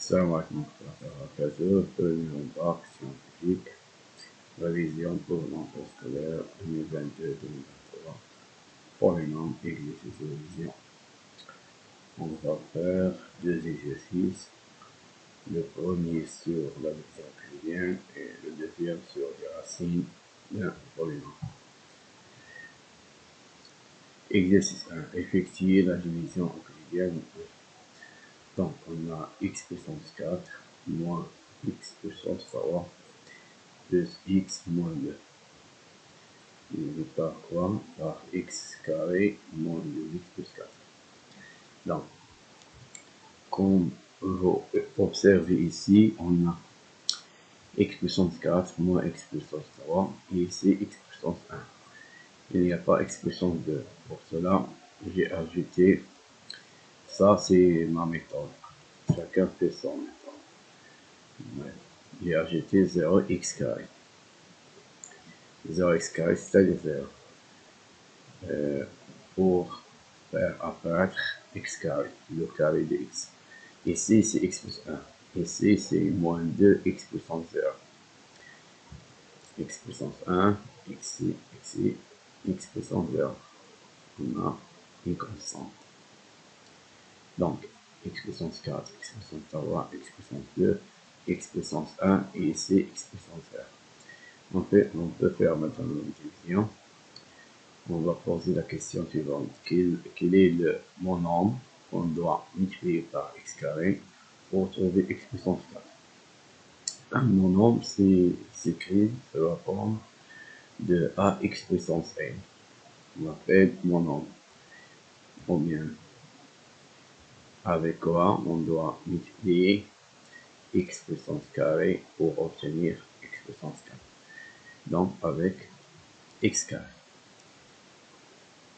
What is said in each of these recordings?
السلام عليكم ورحمة الله وبركاته. Premier bac scientifique, révision pour l'entrée scolaire 2022-2023. Polynôme, exercice de révision. On va faire deux exercices. Le premier sur la division euclidienne et le deuxième sur les racines d'un polynôme. Exercice 1. Effectuer la division euclidienne. Donc, on a x puissance 4 moins x puissance 3 plus x moins 2. Divisé par quoi? Par x carré moins 2x plus 4. Donc, comme vous observez ici, on a x puissance 4 moins x puissance 3 et ici x puissance 1. Il n'y a pas x puissance 2. Pour cela, j'ai ajouté, ça c'est ma méthode. Chacun fait son méthode. Ouais. J'ai ajouté 0x carré. 0x carré, c'est-à-dire 0. Pour faire apparaître x carré, le carré de x. Ici, c'est x plus 1. Ici, c'est moins 2x puissance 0. X puissance 1, ici, x puissance 0. On a une constante. Donc, x puissance 4, x puissance 3, x puissance 2, x puissance 1, et ici, x puissance 0. On peut faire maintenant une division. On va poser la question suivante. Quel est le monome qu'on doit multiplier par x carré pour trouver x puissance 4? Un monome, c'est écrit sous la forme de ax puissance n. On appelle monome. Ou bien, avec quoi on doit multiplier x puissance carré pour obtenir x puissance 4. Donc, avec x carré.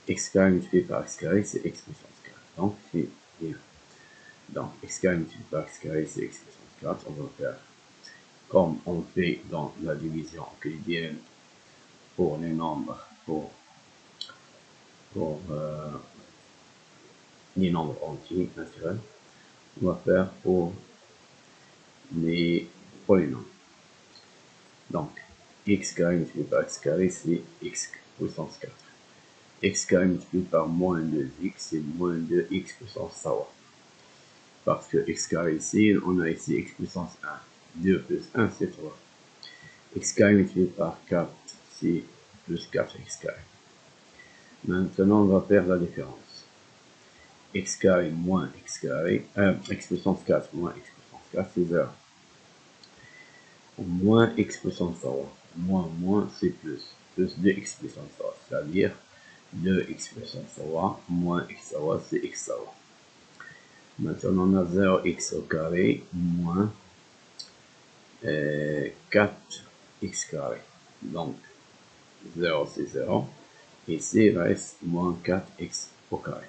X carré multiplié par x carré, c'est x puissance 4. Donc, c'est bien. Donc, x carré multiplié par x carré, c'est x puissance 4. On va faire comme on fait dans la division euclidienne pour les nombres, pour les nombres entiers naturels. On va faire pour les polynômes. Donc, x carré multiplié par x carré, c'est x puissance 4. X carré multiplié par moins 2x, c'est moins 2x puissance 3. Parce que x carré ici, on a ici x puissance 1. 2 plus 1, c'est 3. X carré multiplié par 4, c'est plus 4x carré. Maintenant, on va faire la différence. X carré moins x carré, x puissance 4 moins x puissance 4, c'est 0. Moins x puissance 3, moins, c'est plus. Plus 2x puissance 3, c'est-à-dire 2x puissance 3 moins x 3, c'est x 3. Maintenant, on a 0x au carré moins 4x carré. Donc, 0 c'est 0. Ici, il reste moins 4x au carré.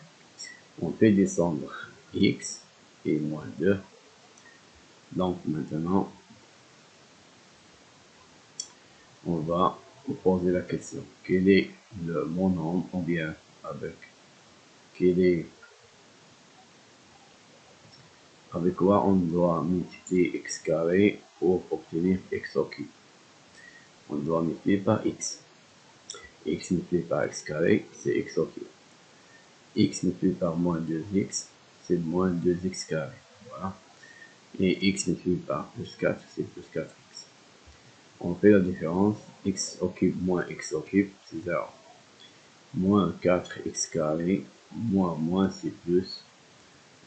On peut descendre x et moins 2. Donc, maintenant, on va poser la question. Quel est le monome, ou bien avec quoi on doit multiplier x carré pour obtenir x au cube? On doit multiplier par x. X multiplié par x carré, c'est x au cube. X multiplié par moins 2x, c'est moins 2x carré. Voilà. Et x multiplié par plus 4, c'est plus 4x. On fait la différence. X au cube moins x au cube, c'est 0. Moins 4x carré, moins, c'est plus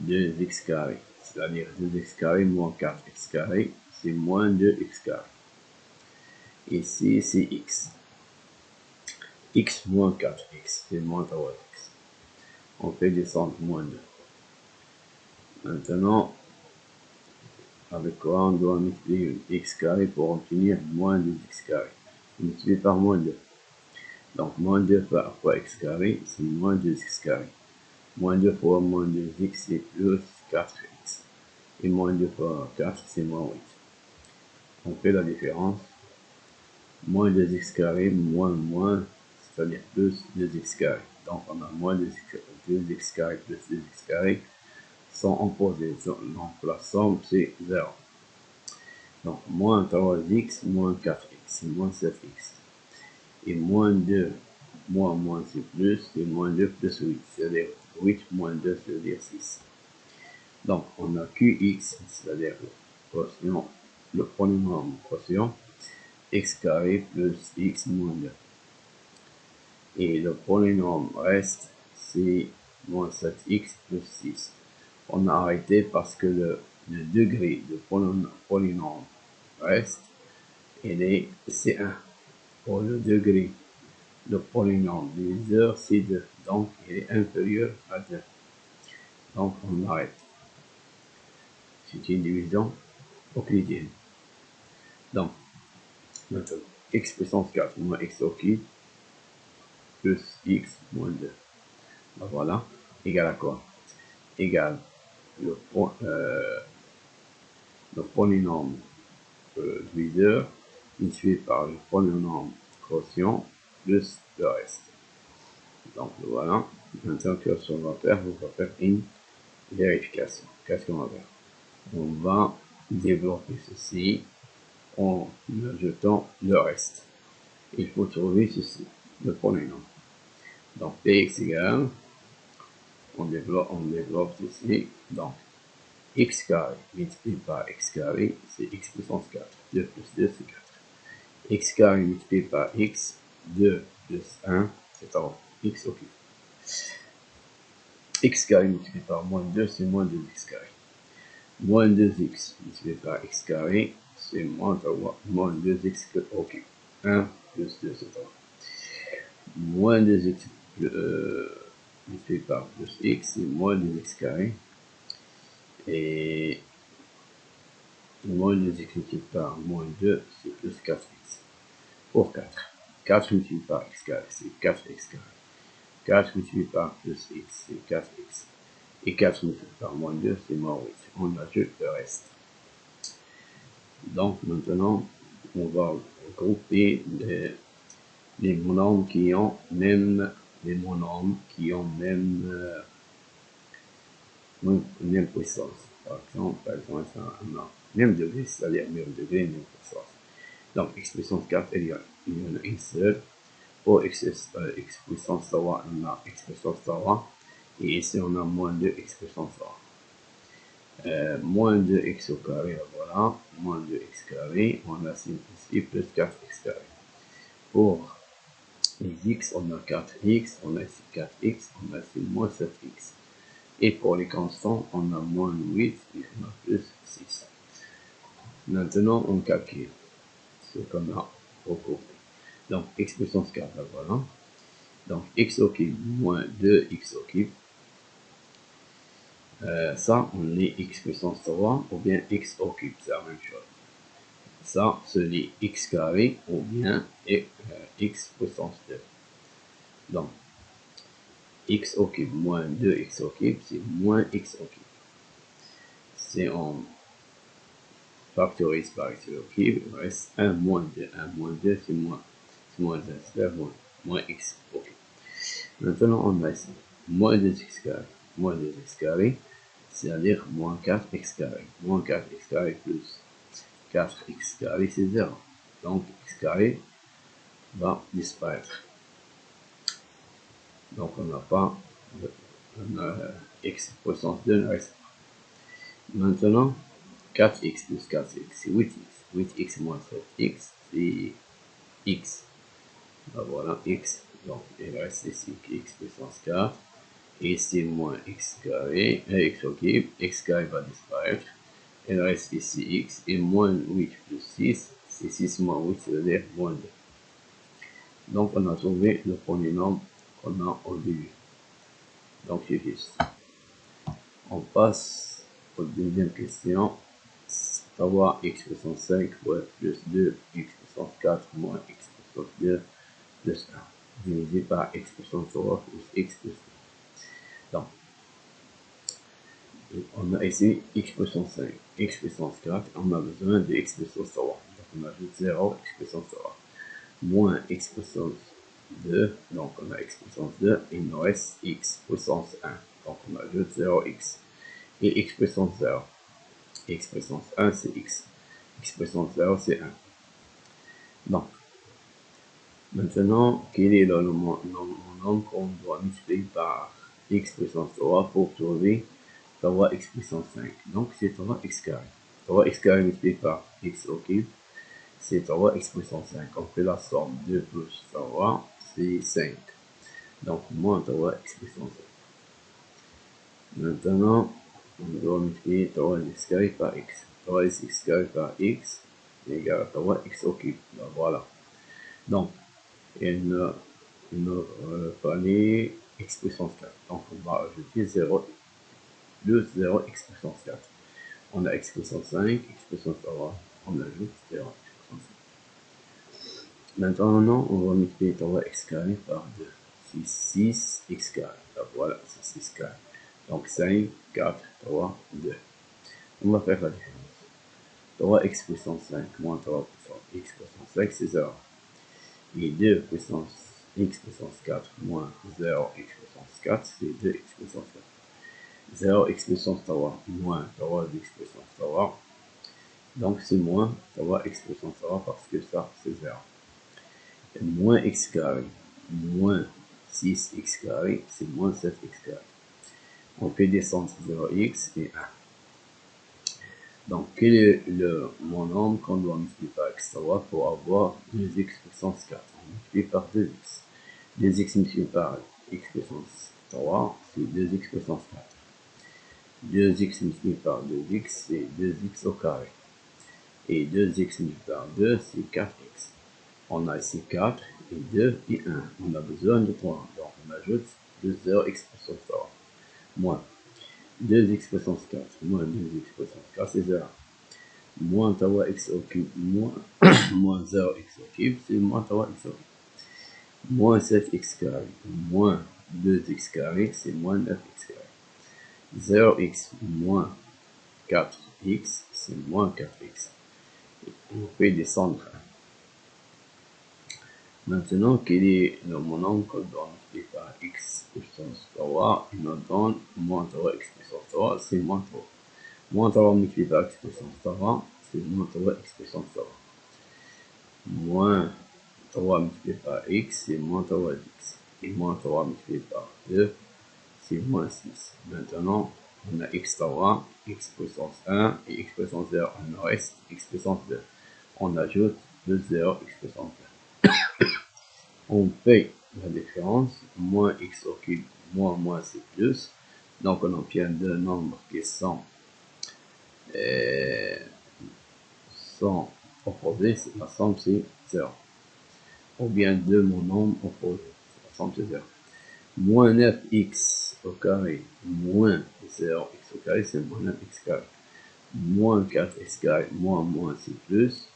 2x carré. C'est-à-dire 2x carré moins 4x carré, c'est moins 2x carré. Ici, c'est x. X moins 4x, c'est moins 3x. On fait descendre moins 2. Maintenant, avec quoi on doit multiplier x carré pour obtenir moins 2x carré. Multiplié par moins 2. Donc, moins 2 fois x carré, c'est moins 2x carré. Moins 2 fois moins 2x, c'est plus 4x. Et moins 2 fois 4, c'est moins 8. On fait la différence. Moins 2x carré, moins, c'est-à-dire plus 2x carré. Donc, on a moins 2x carré plus 2x carré, sont opposés. Donc la somme c'est 0. Donc moins 3x moins 4x, c'est moins 7x. Et moins 2, moins c'est plus, et moins 2 plus 8, c'est-à-dire 8 moins 2, c'est-à-dire 6. Donc on a qx, c'est-à-dire le polynôme quotient, x carré plus x moins 2. Et le polynôme reste, c'est moins 7x plus 6. On a arrêté parce que le degré de polynôme reste, c'est 1. Pour le degré de polynôme diviseur, c'est 2. Donc, il est inférieur à 2. Donc, on arrête. C'est une division euclidienne. Donc, maintenant, x puissance 4 moins x au cube plus x moins 2. Ben voilà, égal à quoi? Égal le polynôme diviseur multiplié par le polynôme quotient plus le reste. Donc voilà, maintenant que ce qu'on va faire, on va faire une vérification. Qu'est-ce qu'on va faire? On va développer ceci en ajoutant le reste. Il faut trouver ceci, le polynôme. Donc px égale, on développe ceci, donc x carré multiplié par x carré, c'est x puissance 4. 2 plus 2, c'est 4. X carré multiplié par x, 2 plus 1, c'est en x au cube. X carré multiplié par moins 2, c'est moins 2x carré. Moins 2x multiplié par x carré, c'est moins 2x au cube. 1 plus 2, c'est 3. Moins 2x multiplié par plus x, c'est moins 2x carré. Et moins 2x multiplié par moins 2, c'est plus 4x. Pour 4. 4 multiplié par x carré, c'est 4x carré. 4 multiplié par plus x, c'est 4x. Et 4 multiplié par moins 2, c'est moins 8. On ajoute le reste. Donc maintenant, on va regrouper les monomes qui ont même même puissance. Par exemple, on a même degré, c'est-à-dire même degré, même puissance. Donc x puissance 4, il y en a une seule. Pour x puissance 3, on a x puissance 3. Et ici, on a moins 2x puissance 3. Moins 2x au carré, voilà. Moins 2x carré, on a ici plus 4x carré. Pour les x, on a 4x, on a ici 4x, on a ici moins 7x. Et pour les constants, on a moins 8 et on a plus 6. Maintenant, on calcule ce qu'on a recoupé. Donc, x puissance 4, voilà. Donc, x au cube moins 2x au cube. Ça, on est x puissance 3 ou bien x au cube, c'est la même chose. Ça, c'est x carré ou bien x puissance 2. Donc, x au cube moins 2x au cube, c'est moins x au cube. Si on factorise par x au cube, il reste 1 moins 2. 1 moins 2, c'est moins. C'est moins 1, c'est moins x au cube. Maintenant, on a ici moins 2x carré. Moins 2x carré, c'est-à-dire moins 4x carré. Moins 4x carré plus 4x carré, c'est 0. Donc, x carré va disparaître. Donc, on n'a pas x puissance 2 ne reste pas. Maintenant, 4x plus 4x, c'est 8x. 8x moins 7x, c'est x. Ben voilà, x. Donc, il reste ici x puissance 4. Et ici, moins x carré, x au cube, x carré va disparaître. Il reste ici x, et moins 8 plus 6, c'est 6 moins 8, c'est-à-dire moins 2. Donc, on a trouvé le polynôme qu'on a au début. Donc, c'est juste. On passe aux deuxième question. Savoir x puissance 5 plus 2, x puissance 4 moins x puissance 2 plus 1. Divisé par x puissance 3 plus x plus 1. Donc, on a ici x puissance 5, x puissance 4, on a besoin de x puissance 3. Donc on ajoute 0, x puissance 3. Moins x puissance 2, donc on a x puissance 2, et il nous reste x puissance 1. Donc on ajoute 0x. et x puissance 0. X puissance 1, c'est x. X puissance 0, c'est 1. Donc, maintenant, quel est le nombre qu'on doit multiplier par x puissance 3 pour trouver 3x puissance 5? Donc, c'est 3x carré. 3x carré multiplié par x au cube, c'est 3x puissance 5. On fait la somme 2 plus 3, c'est 5. Donc, moins 3x puissance 5. Maintenant, on doit multiplier 3x carré par x. 3x carré par x est égal à 3x au cube. Donc, voilà. Donc, il nous fallait x puissance 4. Donc, on va ajouter 0, 0x puissance 4. On a x puissance 5, x puissance 3. On ajoute 0x puissance 5. Maintenant, on va multiplier 3x carré par 2. C'est 6x carré. Donc, voilà, c'est 6 carré. Donc 5, 4, 3, 2. On va faire la différence. 3x puissance 5 moins 3 puissance x puissance 5, c'est 0. Et 2 puissance x puissance 4 moins 0 x puissance 4, c'est 2x puissance 4. 0 x puissance 3 moins 3 x puissance 3. Donc c'est moins 3x puissance 3 parce que ça, c'est 0. Et moins x carré moins 6x carré, c'est moins 7x carré. On fait descendre 0x et 1. Donc, quel est mon nombre qu'on doit multiplier par x3 pour avoir 2x puissance 4? On multiplie par 2x. 2x multiplié par x puissance 3, c'est 2x puissance 4. 2x multiplié par 2x, c'est 2x au carré. Et 2x multiplié par 2, c'est 4x. On a ici 4 et 2 et 1. On a besoin de 3. Donc, on ajoute 0x puissance 3. Moins 2x puissance 4 moins 2x puissance 4, c'est 0. Moins 3x au cube moins 0x au cube, c'est moins 3x au cube. Moins 7x carré moins 2x carré, c'est moins 9x carré. 0x moins 4x, c'est moins 4x. On fait descendre. Maintenant, quel est mon nombre qu'on doit multiplier par x puissance 3? Il nous donne moins 3x puissance 3, c'est moins 3. Moins 3 multiplié par x puissance 3, c'est moins 3x puissance 3. Moins 3 multiplié par x, c'est moins 3x. Et moins 3 multiplié par 2, c'est moins 6. Maintenant, on a x3, x puissance 1 et x puissance 0. On reste x puissance 2. On ajoute 2 0, x puissance 2. On fait la différence. Moins x au cube, moins c'est plus. Donc, on obtient deux nombres qui sont opposés. La somme, c'est 0. Ou bien deux monombres opposés. La somme, c'est 0. Moins 9x au carré moins 0x au carré, c'est moins 9x carré. Moins 4x carré moins c'est plus.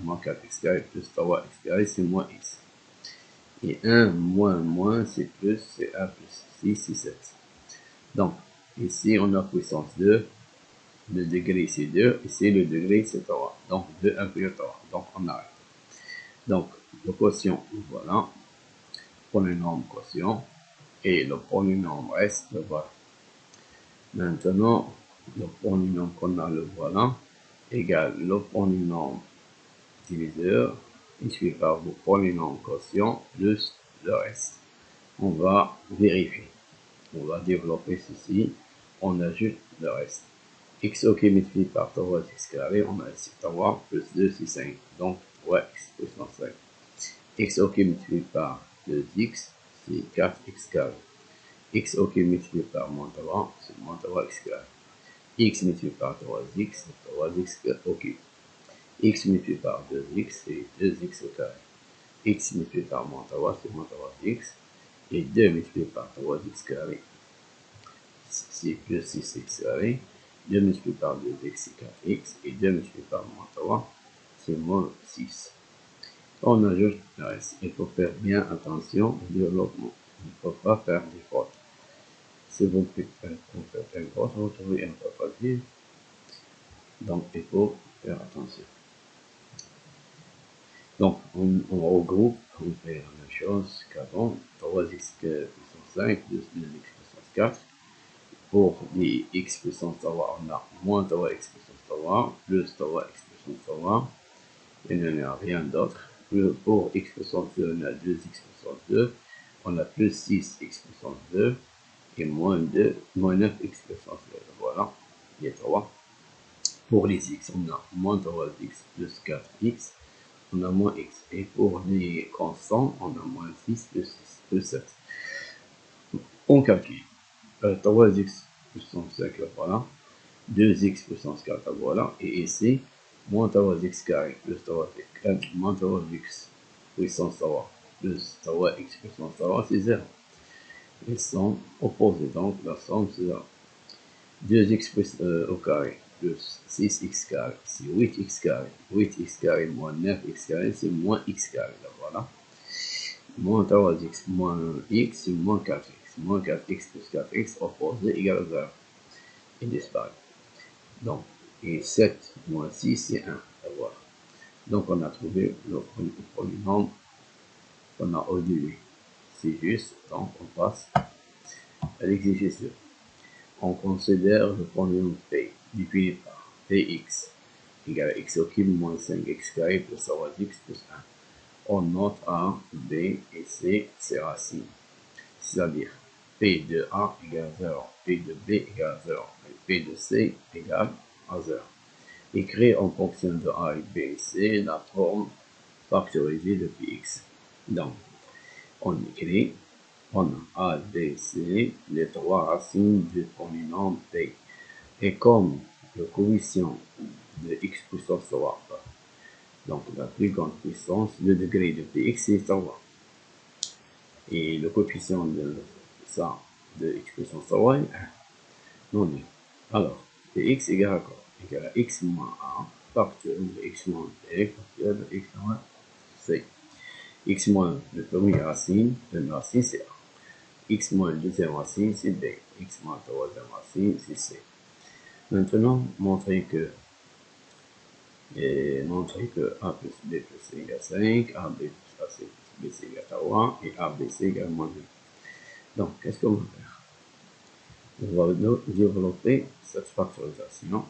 Moins 4x carré plus 3x carré, c'est moins x. Et 1 moins c'est plus, c'est 1 plus 6, c'est 7. Donc, ici on a puissance 2. Le degré c'est 2. Ici le degré c'est 3. Donc 2 inférieur 3. Donc on arrête. Donc le quotient, voilà. Polynôme quotient. Et le polynôme reste, voilà. Maintenant, le polynôme qu'on a, le voilà, égale le polynôme diviseur, multiplié par le polynôme quotient, plus le reste. On va vérifier. On va développer ceci. On ajoute le reste. X au cube multiplié par 3x carré, on a ici 3 plus 2, c'est 5. Donc 3x puissance 5. X au cube multiplié par 2x, c'est 4x carré. X au cube multiplié par moins 3, c'est moins 3x carré. X multiplié par 3x, c'est 3x au cube. X multiplié par 2x, c'est 2x au carré. X multiplié par moins 3, c'est moins 3x. Et 2 multiplié par 3x carré, c'est plus 6x carré. 2 multiplié par 2x, c'est 4x. Et 2 multiplié par moins 3, c'est moins 6. On ajoute le reste. Il faut faire bien attention au développement. Il ne faut pas faire des fautes. Si vous faites une faute, vous trouvez un peu facile. Donc, il faut faire attention. Donc, on regroupe, on fait la même chose qu'avant. 3x puissance 5 plus 2x puissance 4. pour les x puissance 3, on a moins 3x puissance 3, plus 3x puissance 3, et il n'y a rien d'autre. Pour x puissance 2, on a 2x puissance 2, on a plus 6x puissance 2, et moins 9x puissance 2. Voilà, il y a 3. Pour les x, on a moins 3x plus 4x, on a moins x. Et pour les constants, on a moins 6 plus 6 plus 7. On calcule 3x puissance 5, voilà. 2x puissance 4, voilà. Et ici, moins 3x carré plus 3x, moins 3x puissance 3 plus 3x puissance 3, c'est 0. Ils sont opposés, donc la somme c'est 0. 2x au carré plus 6x carré, c'est 8x carré. 8x carré moins 9x carré, c'est moins x carré, voilà. Moins 3x moins x, c'est moins 4x. Moins 4x plus 4x opposé égale à 0. Il disparaît. Donc, et 7 moins 6, c'est 1. Voilà. Donc, on a trouvé le polynôme qu'on a au début. C'est juste, donc on passe à l'exercice 2. On considère le polynôme P défini par Px égale à x au cube moins 5x carré plus 3x plus 1. On note A, B et C, ses racines. C'est-à-dire P de A égale à 0, P de B égale à 0, et P de C égale à 0. Écrire en fonction de A et B et C la forme factorisée de Px. Donc, on écrit, on a A, B, C, les trois racines du polynôme P. Et comme le coefficient de x puissance 3, donc la plus grande puissance, le degré de Px c'est 3. Et le coefficient de ça, de x puissance 3 est 1. Non nul. Alors, Px égale à quoi? Égale à x moins a, facteur de x moins b, facteur de x moins c. X moins la première racine c'est a. X moins deuxième racine c'est b. X moins troisième racine c'est c. Maintenant, montrer que a plus b plus c égale 5, a b plus a c plus b c égale 3 et a b c égale moins 2. Donc, qu'est-ce qu'on va faire? On va développer cette factorisation.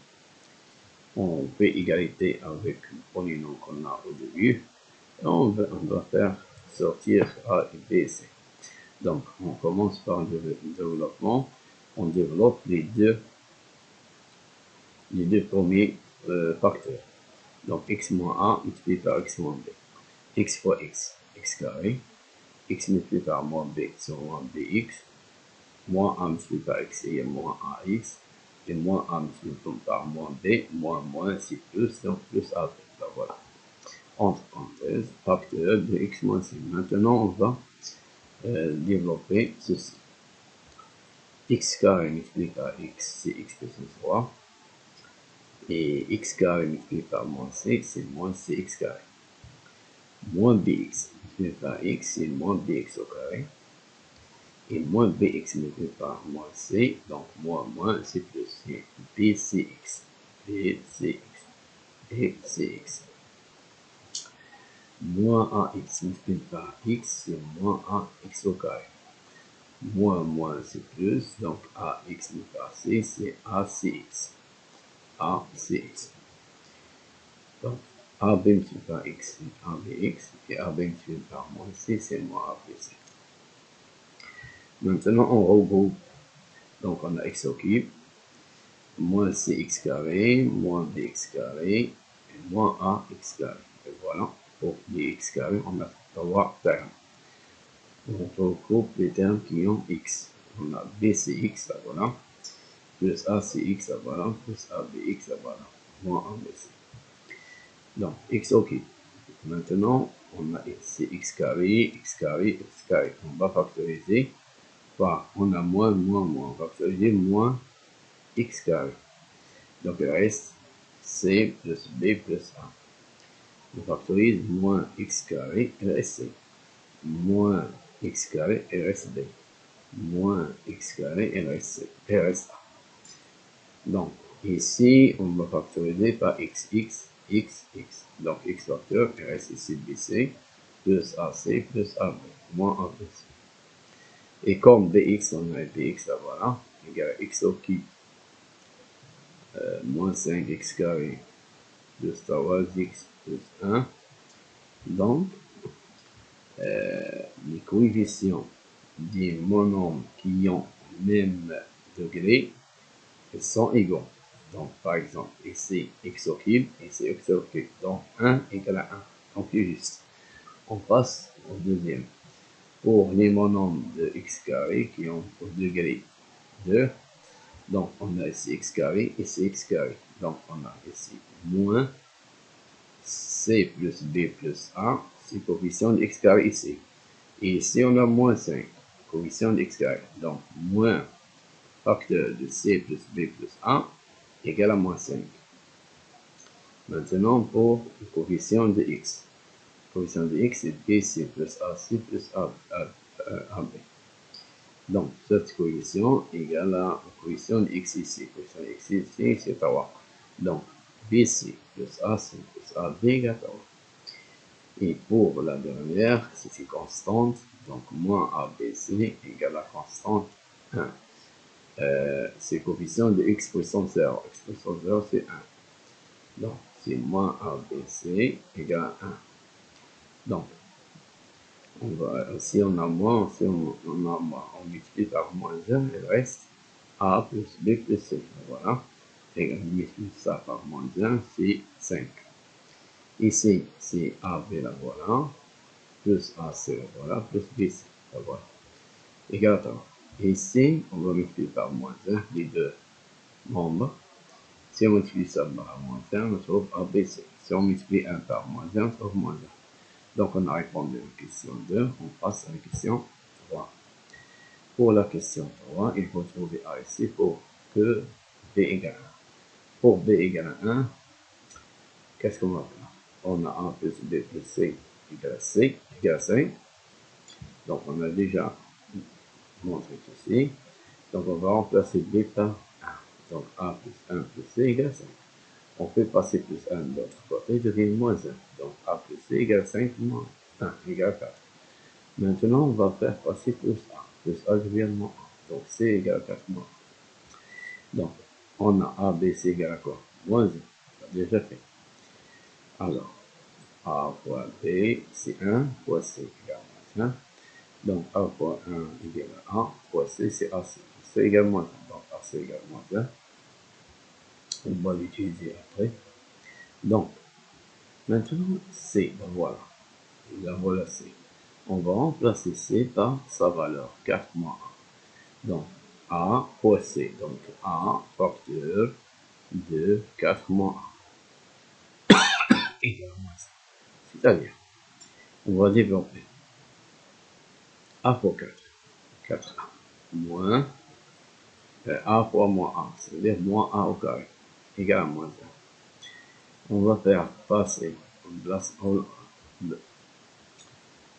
On fait égalité avec le polynôme qu'on a au début. Et on va faire sortir A et B et C. Donc, on commence par le développement. On développe les deux premiers facteurs. Donc, x moins a multiplié par x moins b. X fois x, x carré. X multiplié par moins b sur moins bx. Moins a multiplié par x et moins ax. Et moins a multiplié par moins b, moins c'est plus, donc plus ab. Voilà. Entre parenthèses, facteur de x moins c. Maintenant, on va développer ceci. X carré multiplié par x, c'est x puissance 3. Et x carré multiplié par moins c, c'est moins cx carré. Moins bx multiplié par x, c'est moins bx au carré. Et moins bx multiplié par moins c, donc moins c'est plus, c'est bcx. bcx. Moins ax multiplié par x, c'est moins ax au carré. Moins c'est plus, donc ax multiplié par c, c'est acx. acx. Donc, AB multiplié par x, c'est ABX, et AB multiplié par moins c, c'est moins ABC. Maintenant, on regroupe. Donc, on a x au cube, moins cx carré, moins bx carré, et moins ax carré. Et voilà, pour les x carré, on a 3 termes. On regroupe les termes qui ont x. On a bcx, là voilà, plus acx, là voilà, plus abx, là voilà, moins abc. Donc, x au cube. Maintenant, on a c'est x carré, x carré, x carré. On va factoriser par, on a moins, on va factoriser moins x carré. Donc, il reste c plus b plus a. On factorise moins x carré, il reste c. Moins x carré, il reste b. Moins x carré, il reste c. Il reste a. Donc, ici, on va factoriser par x. Donc, x facteur, il reste ici bc, plus ac, plus ab, moins abc. Et comme bx, on a bx, là, voilà. égale à x au cube moins 5x carré plus 3x plus 1. Donc, les coefficients des monombres qui ont le même degré sont égaux. Donc, par exemple, ici, x au cube, ici, x au cube. Donc, 1 égale à 1. Donc, c'est juste. On passe au deuxième. Pour les monombres de x carré qui ont au degré 2, donc on a ici x carré, ici x carré. Donc, on a ici moins c plus b plus a, c'est le coefficient de x carré ici. Et ici, on a moins 5, coefficient de x carré. Donc, moins facteur de c plus b plus a égale à moins 5. Maintenant, pour le coefficient de x. Le coefficient de x est bc plus ac plus ab. Donc, ce coefficient égale à un coefficient de x ici. Le coefficient de x ici, c'est 3. Donc, bc plus ac plus ab égale 3. Et pour la dernière, c'est constante. Donc, moins ABC égale à constante 1. C'est le coefficient de x puissance 0. X puissance 0, c'est 1. Donc, c'est moins ABC égale à 1. Donc, si on a moins, on multiplie par moins 1, il reste A plus B plus C. Voilà. Et on multiplie ça par moins 1, c'est 5. Ici, c'est AB, là, voilà. Plus AC, voilà, plus BC, voilà. Égal à 3. Ici, on va multiplier par moins 1 les deux nombres. Si on multiplie ça par moins 1, on trouve ABC. Si on multiplie 1 par moins 1, on trouve moins 1. Donc, on a répondu à la question 2. On passe à la question 3. Pour la question 3, il faut trouver A ici pour que B égale 1. Pour B égale à 1, qu'est-ce qu'on va faire? On a A plus B plus C égale à C égale à 5. Donc, on a déjà montré ceci. Donc, on va remplacer B par 1. Donc, A plus 1 plus C égale 5. On peut passer plus 1 de l'autre côté, devient moins 1. Donc, A plus C égale 5 moins 1 égale 4. Maintenant, on va faire passer plus A. Plus A devient moins 1. Donc, C égale 4 moins 1. Donc, on a A, B, C égale à quoi? Moins 1. Ça a déjà fait. Alors, A fois B, c'est 1 fois C égale moins 1. Donc, A fois 1 égale à A fois C, c'est AC. C égale moins 1. Donc, AC égale moins 1. On va l'utiliser après. Donc, maintenant, C, ben voilà. La voilà C. On va remplacer C par sa valeur, 4 moins 1. Donc, A fois C. Donc, A facteur de 4 moins 1 égale moins 1. C'est-à-dire, on va développer A fois 4. 4A moins A fois moins A. C'est-à-dire moins A au carré égale à moins 1. On va faire passer, à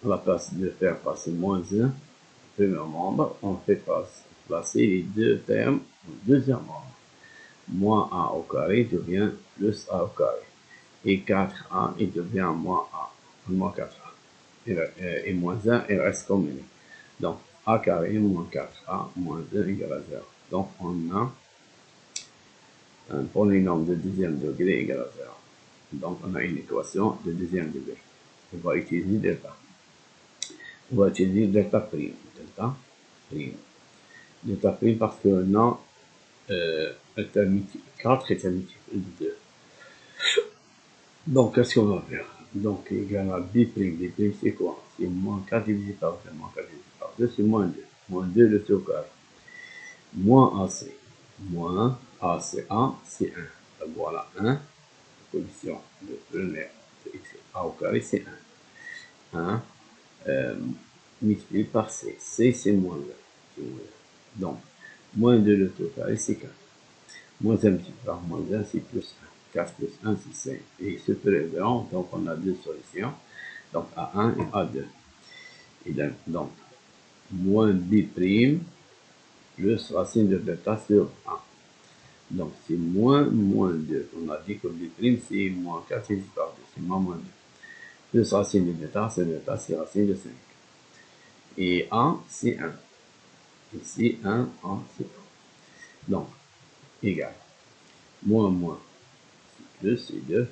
la place de faire passer moins 1, premier membre, on fait placer les deux termes au deuxième membre. Moins A au carré devient plus A au carré. Et 4A, il devient moins A, moins 4A. Et moins 1, il reste comme il est. Donc, A carré moins 4A moins 2 égale à 0. Donc, on a un polynôme de deuxième degré égal à 0. Donc, on a une équation de deuxième degré. On va utiliser delta. On va utiliser delta prime. Delta prime. Delta prime parce que non, 4 est un multiple de 2. Donc, qu'est-ce qu'on va faire? Donc, égal à B prime. B prime, c'est quoi? C'est moins 4 divisé par 2. Moins 4 divisé par 2, c'est moins 2. Moins 2 le tout au carré. Moins AC. Moins ACA, c'est 1. Donc, voilà 1. Position de première de x. A au carré, c'est 1. 1 multiplié par C. C, c'est moins 2. Donc, moins 2 le tout au carré, c'est 4. Moins 1 multiplié par moins 1, c'est plus 1. 4 plus 1, c'est 5. Et ce prélèvement, donc on a deux solutions. Donc A1 et A2. Et donc, moins B' plus racine de delta sur 1. Donc c'est moins 2. On a dit que B' c'est moins 4 divisé par 2. C'est moins 2. Plus racine de delta, c'est racine de 5. Et A, c'est 1. Ici, 1, A, c'est 1. Donc, égal. Moins, plus, c'est 2.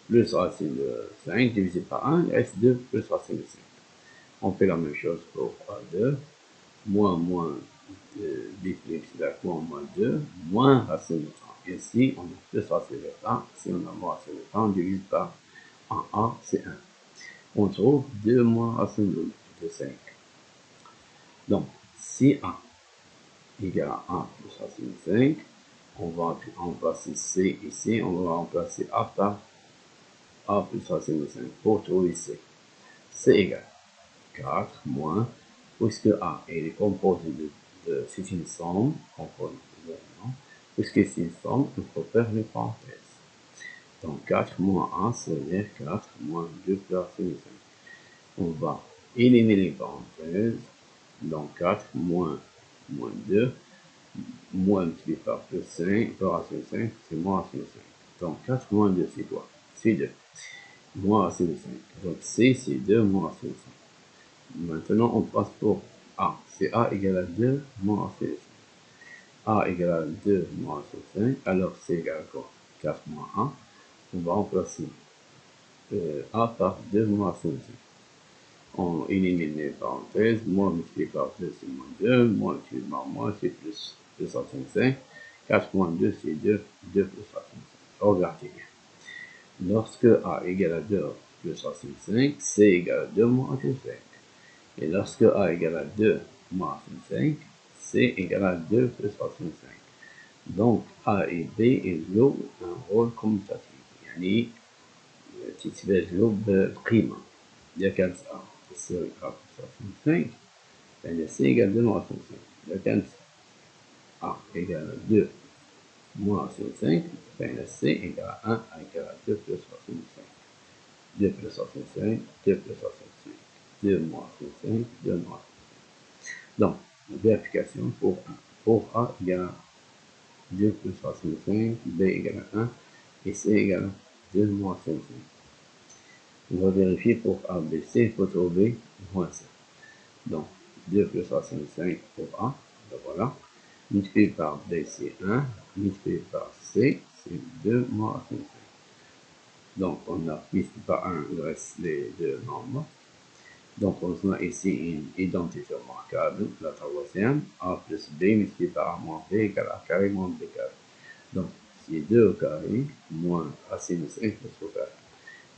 Plus racine de 5 divisé par 1, il reste 2 plus racine de 5. On fait la même chose pour A2. Moins bfx moins 2, moins racine de 30. Ici, on a plus racine de 30. Si on a moins racine de 30, on divise par A, c'est 1. On trouve 2 moins racine de 5. Donc, si A égale à 1 plus racine de 5, on va remplacer C ici, on va remplacer A par A plus racine de 5 pour trouver C. C égale 4 moins, puisque A est composé c'est une somme, puisque c'est une somme, il faut faire les parenthèses. Donc 4 moins 1, ça veut dire 4 moins 2 plus racine de 5. On va éliminer les parenthèses, donc 4 moins 2, moins multiplié par plus 5, plus racine de 5, c'est moins racine de 5. Donc 4 moins 2, c'est quoi? C'est 2. Moins racine de 5. Donc C, c'est 2 moins racine de 5. Maintenant, on passe pour A. C'est A égale à 2 moins racine de 5. A égale à 2 moins racine de 5. Alors, c'est égal à quoi? 4 moins 1. On va remplacer A par 2 moins racine de 5. On élimine les parenthèses. Moins multiplié par 2, c'est moins 2. Moins multiplié par moins, c'est plus racine de 5. 4 moins 2, c'est 2. 2 plus racine de 5. Regardez bien. Lorsque A égale à 2 plus racine de 5, C égale à 2 moins racine de 5. Et lorsque A égale à 2 moins racine de 5, C égale à 2 plus racine de 5. Donc A et B jouent un rôle commutatif. يعني تتبادلوا بقيمة. إذا كانت A تساوي A plus racine de 5 فإن C égale 2 moins racine de 5. إذا كانت A égale 2 moins racine de 5 فإن C égale 1 égale 2 plus racine de 5. 2 plus racine de 5, 2 plus racine de 5. 2 moins racine de 5, 2 moins racine de 5. Donc, vérification pour 1. Pour A égale 2 plus racine de 5, B égale à 1 et C égale à 2 moins racine de 5. On va vérifier pour A, B, C, il faut trouver moins C. Donc, 2 plus racine de 5 pour A, ben voilà. Multiplié par B, c'est 1. Multiplié par C, c'est 2 moins racine de 5. Donc, on a multiplié par 1, il reste les deux nombres. Donc, on a ici une identité remarquable, la troisième, A plus B multiplié par A moins B égale A carré moins B carré. Donc, c'est 2 au carré moins racine de 5 plus au carré.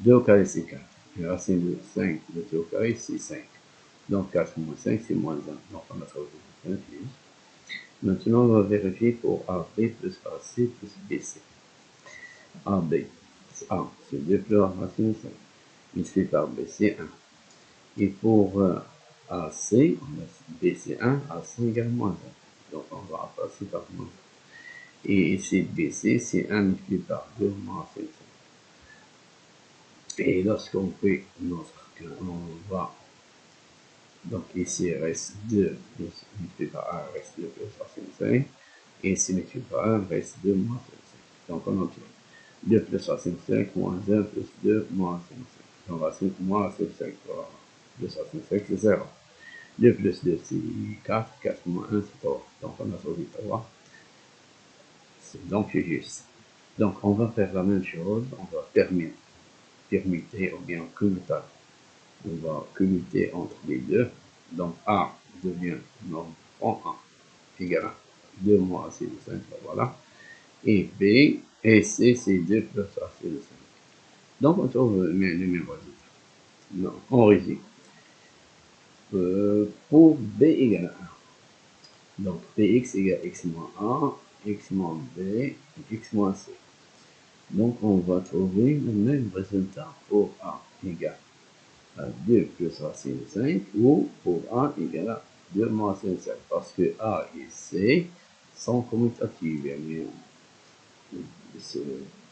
2 au carré, c'est 4. Et racine de 5 plus au carré, c'est 5. Donc, 4 moins 5, c'est moins 1. Donc, on a trouvé le plus. Maintenant, on va vérifier pour AB plus AC plus BC. AB, A, c'est 2 plus racine de 5. Multiplié par B, c'est 1. Et pour AC, on a BC1, AC égale moins 1. Donc, on va remplacer par moins 1. Et ici, BC, c'est 1 multiplié par 2 moins AC. Et lorsqu'on fait notre, on va, donc ici, il reste 2 plus multiplié par 1, reste 2 plus racine de 5. Et ici, multiplié par 1, reste 2 moins racine de 5. Donc, on obtient 2 plus racine de 5 moins 1 plus 2 moins racine de 5. Donc, moins racine de 5 plus racine de 5, c'est 0. 2 plus 2, c'est 4. 4 moins 1, c'est 3. Donc, on a trouvé 3. Donc, c'est juste. Donc, on va faire la même chose. On va permuter ou bien commuter. On va commuter entre les deux. Donc, A devient nombre en 1 égale à 2 moins AC de 5. Voilà. Et B et C, c'est 2 plus AC de 5. Donc, on trouve le même résultat. Non, on résume. Pour B égale à 1. Donc, Px égale x moins 1, x moins b, x moins c. Donc, on va trouver le même résultat pour A égale à 2 plus racine de 5 ou pour A égale à 2 moins racine de 5 parce que A et C sont commutatifs.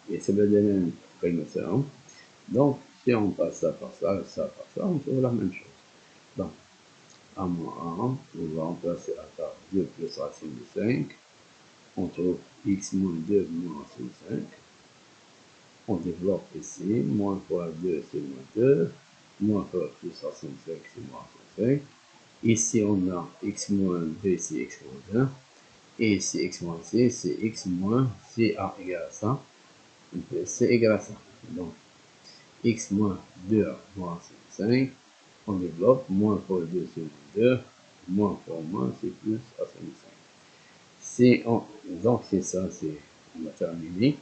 Et c'est la même prénotation. Donc, si on passe ça par ça, ça par ça, on trouve la même chose. Donc, A moins 1, on va remplacer A par 2 plus racine de 5. On trouve x moins 2 moins racine de 5. On développe ici, moins fois 2, c'est moins 2. Moins fois plus racine de 5, c'est moins racine de 5. Ici, on a x moins b, c'est x moins 1. Et si x moins c, c'est x moins ca égale à ça, plus c égale à ça. Donc, x moins 2 moins 5, on développe, moins fois 2 c'est moins 2, moins fois moins c'est plus à 5. Donc c'est ça, on a terminé.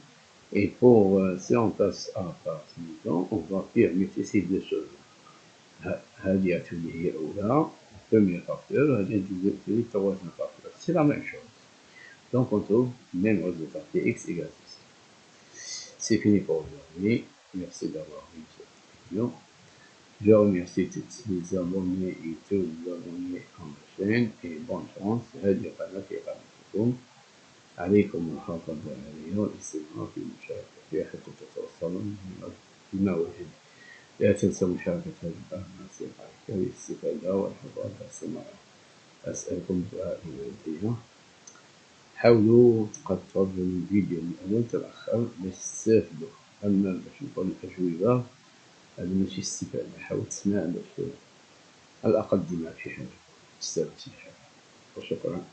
Et pour si on passe à par temps, on va permuter ces deux choses. هذه هتولي هي الأولى première facteur, هذه تولي troisième facteur. C'est la même chose. Donc on trouve même résultat, x égale 6. C'est fini pour aujourd'hui. Merci d'avoir vu cette vidéo. Je remercie tous les abonnés et tous les abonnés à ma chaîne et bonne chance. هذه قناة قناتكم. عليكم المحافظة عليها والاستمرار في المشاركة فيها حتى تتوصلوا بما وجد. لا تنسوا مشاركة هذا الأمر مع أصدقائكم للاستفادة والحفاظ على السماء. أسألكم دعاء والدية. حاولوا تقطعوا الفيديو من الأول حتى الآخر باش تستافدوا. أما باش نقول الأجوبة هذا ماشي استفادة. حاول تسمع باش على الأقل ديما شي حاجة تستافد شي حاجة. وشكرا.